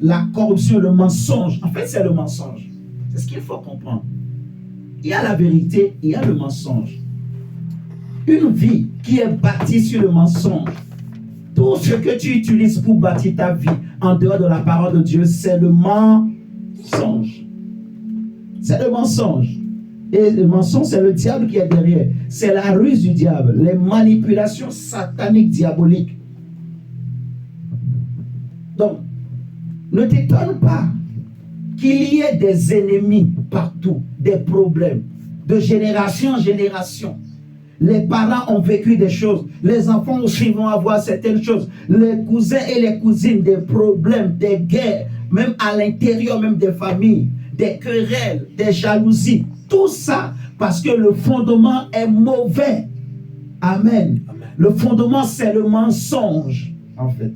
la corruption, le mensonge. En fait, c'est le mensonge. C'est ce qu'il faut comprendre. Il y a la vérité, il y a le mensonge. Une vie qui est bâtie sur le mensonge, tout ce que tu utilises pour bâtir ta vie en dehors de la parole de Dieu, c'est le mensonge. C'est le mensonge. Et le mensonge, c'est le diable qui est derrière. C'est la ruse du diable, les manipulations sataniques, diaboliques. Donc, ne t'étonne pas qu'il y ait des ennemis partout, des problèmes, de génération en génération. Les parents ont vécu des choses, les enfants aussi vont avoir certaines choses, les cousins et les cousines, des problèmes, des guerres, même à l'intérieur même des familles, des querelles, des jalousies. Tout ça parce que le fondement est mauvais. Amen. Amen. Le fondement, c'est le mensonge, en fait.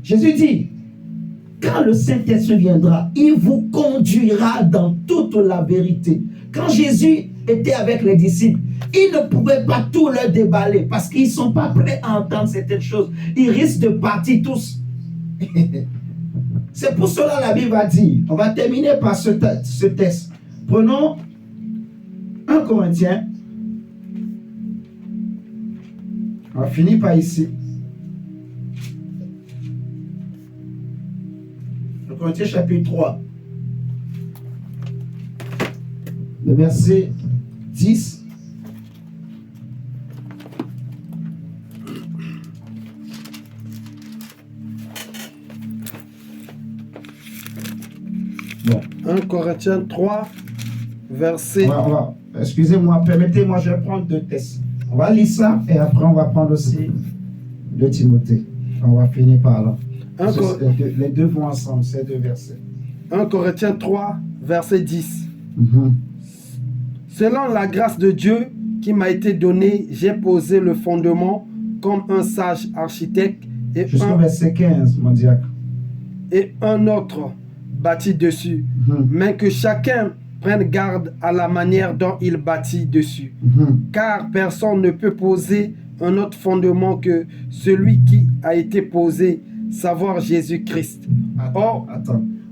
Jésus dit, quand le Saint-Esprit viendra, il vous conduira dans toute la vérité. Quand Jésus était avec les disciples, il ne pouvait pas tout leur déballer parce qu'ils ne sont pas prêts à entendre certaines choses. Ils risquent de partir tous. C'est pour cela que la Bible a dit, on va terminer par ce texte. Prenons 1 Corinthiens. On va finir par ici. 1 Corinthiens chapitre 3. Le verset 10. Bon. 1 Corinthiens 3, verset... Excusez-moi, permettez-moi, je vais prendre 2 textes. On va lire ça et après on va prendre aussi 2 Timothée. On va finir par là. Les deux vont ensemble, ces 2 versets. 1 Corinthiens 3, verset 10. Selon la grâce de Dieu qui m'a été donnée, j'ai posé le fondement comme un sage architecte. Jusqu'au verset 15, mon diacre. Et un autre bâtit dessus. Mais que chacun prenne garde à la manière dont il bâtit dessus. Car personne ne peut poser un autre fondement que celui qui a été posé, savoir Jésus-Christ. Attends.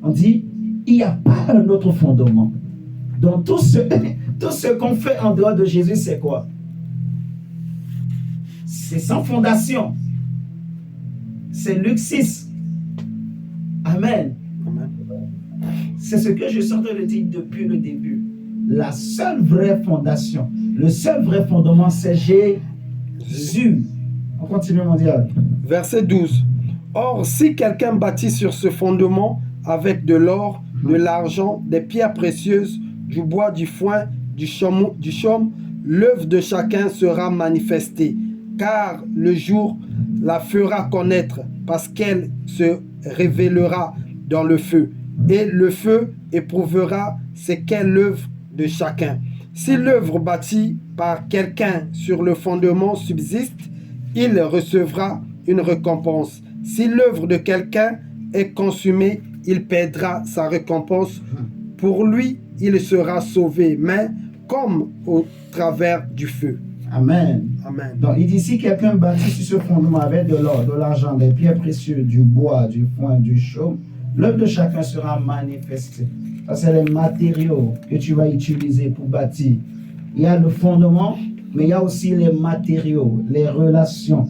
On dit, il n'y a pas un autre fondement. Donc tout ce qu'on fait en dehors de Jésus, c'est quoi? C'est sans fondation. C'est Luc 6. Amen. C'est ce que je suis en train de dire depuis le début. La seule vraie fondation, le seul vrai fondement, c'est Jésus. On continue, mon diable. Verset 12. Or, si quelqu'un bâtit sur ce fondement avec de l'or, de l'argent, des pierres précieuses, du bois, du foin, du chaume, l'œuvre de chacun sera manifestée, car le jour la fera connaître, parce qu'elle se révélera dans le feu. Et le feu éprouvera ce qu'est l'œuvre de chacun. Si l'œuvre bâtie par quelqu'un sur le fondement subsiste, il recevra une récompense. Si l'œuvre de quelqu'un est consumée, il perdra sa récompense. Pour lui, il sera sauvé, mais comme au travers du feu. Amen. Amen. Donc, il dit, si quelqu'un bâtit sur ce fondement avec de l'or, de l'argent, des pierres précieuses, du bois, du foin, du chaume, l'œuvre de chacun sera manifestée. Ça, c'est les matériaux que tu vas utiliser pour bâtir. Il y a le fondement, mais il y a aussi les matériaux, les relations,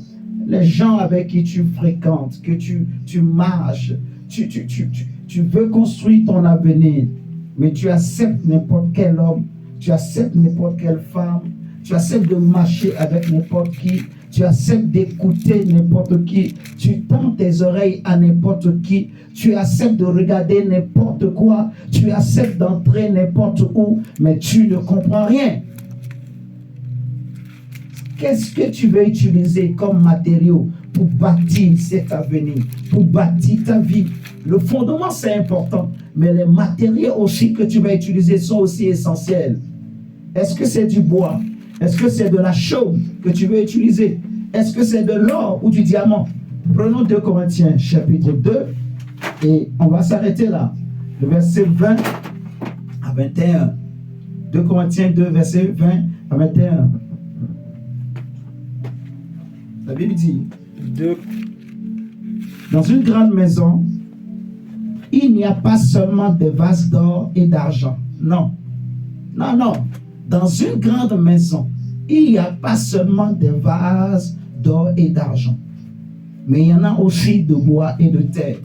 les gens avec qui tu fréquentes, que tu marches, tu veux construire ton avenir, mais tu acceptes n'importe quel homme, tu acceptes n'importe quelle femme, tu acceptes de marcher avec n'importe qui, tu acceptes d'écouter n'importe qui, tu tends tes oreilles à n'importe qui, tu acceptes de regarder n'importe quoi, tu acceptes d'entrer n'importe où, mais tu ne comprends rien. Qu'est-ce que tu veux utiliser comme matériau pour bâtir cet avenir, pour bâtir ta vie? Le fondement, c'est important, mais les matériaux aussi que tu vas utiliser sont aussi essentiels. Est-ce que c'est du bois? Est-ce que c'est de la chaux que tu veux utiliser? Est-ce que c'est de l'or ou du diamant? Prenons 2 Corinthiens chapitre 2 et on va s'arrêter là. Le verset 20 à 21. 2 Corinthiens 2, verset 20 à 21. La Bible dit, dans une grande maison, il n'y a pas seulement des vases d'or et d'argent. Non. Non, non. Dans une grande maison, il n'y a pas seulement des vases d'or et d'argent, mais il y en a aussi de bois et de terre.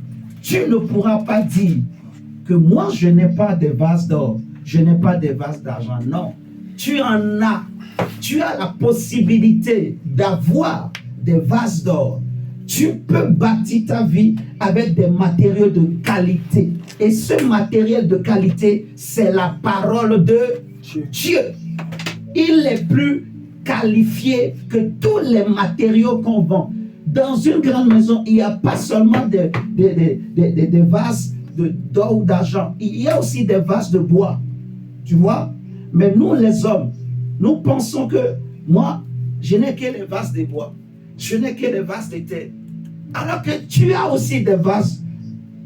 Tu ne pourras pas dire que moi, je n'ai pas de vases d'or, je n'ai pas de vases d'argent. Non. Tu en as. Tu as la possibilité d'avoir des vases d'or. Tu peux bâtir ta vie avec des matériaux de qualité. Et ce matériel de qualité, c'est la parole de Dieu. Il est plus qualifié que tous les matériaux qu'on vend. Dans une grande maison, il n'y a pas seulement des vases d'or ou d'argent. Il y a aussi des vases de bois. Tu vois? Mais nous, les hommes, nous pensons que moi, je n'ai que les vases de bois. Je n'ai que les vases de terre. Alors que tu as aussi des vases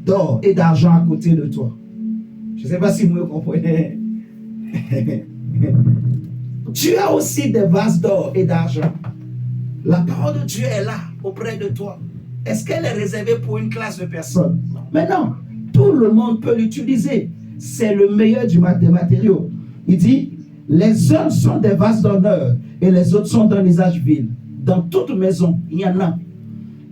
d'or et d'argent à côté de toi. Je ne sais pas si vous me comprenez. Tu as aussi des vases d'or et d'argent. La parole de Dieu est là, auprès de toi. Est-ce qu'elle est réservée pour une classe de personnes? Mais non, tout le monde peut l'utiliser. C'est le meilleur des matériaux. Il dit, les uns sont des vases d'honneur et les autres sont d'un usage vil. Dans toute maison, il y en a.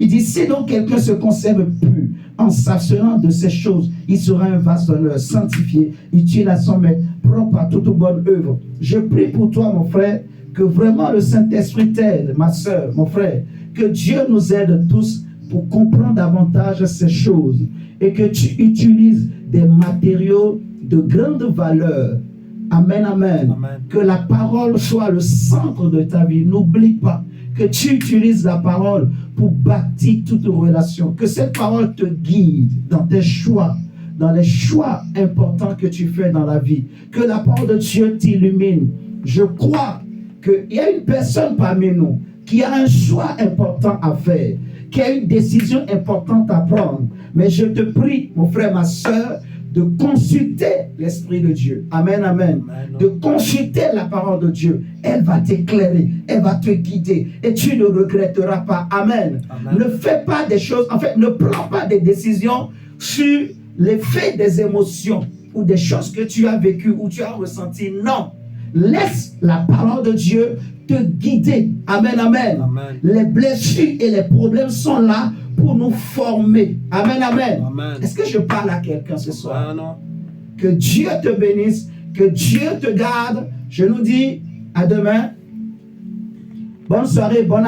Il dit, si donc quelqu'un se conserve pur en s'abstenant de ces choses, il sera un vase d'honneur, sanctifié, utile à son maître, propre à toute bonne œuvre. Je prie pour toi, mon frère, que vraiment le Saint-Esprit t'aide, ma soeur, mon frère, que Dieu nous aide tous pour comprendre davantage ces choses et que tu utilises des matériaux de grande valeur. Amen, amen. Amen. Que la parole soit le centre de ta vie. N'oublie pas que tu utilises la parole pour bâtir toute relation. Que cette parole te guide dans tes choix, dans les choix importants que tu fais dans la vie. Que la parole de Dieu t'illumine. Je crois qu'il y a une personne parmi nous qui a un choix important à faire, qui a une décision importante à prendre. Mais je te prie, mon frère, ma soeur, de consulter l'Esprit de Dieu. Amen, amen. De consulter la parole de Dieu. Elle va t'éclairer, elle va te guider et tu ne regretteras pas. Amen. Amen. Ne fais pas des choses, en fait, ne prends pas des décisions sur l'effet des émotions ou des choses que tu as vécues ou tu as ressenties. Non. Laisse la parole de Dieu te guider. Amen, amen. Amen. Les blessures et les problèmes sont là pour nous former. Amen, amen. Amen. Est-ce que je parle à quelqu'un ce soir? Non. Que Dieu te bénisse, que Dieu te garde. Je nous dis à demain. Bonne soirée, bonne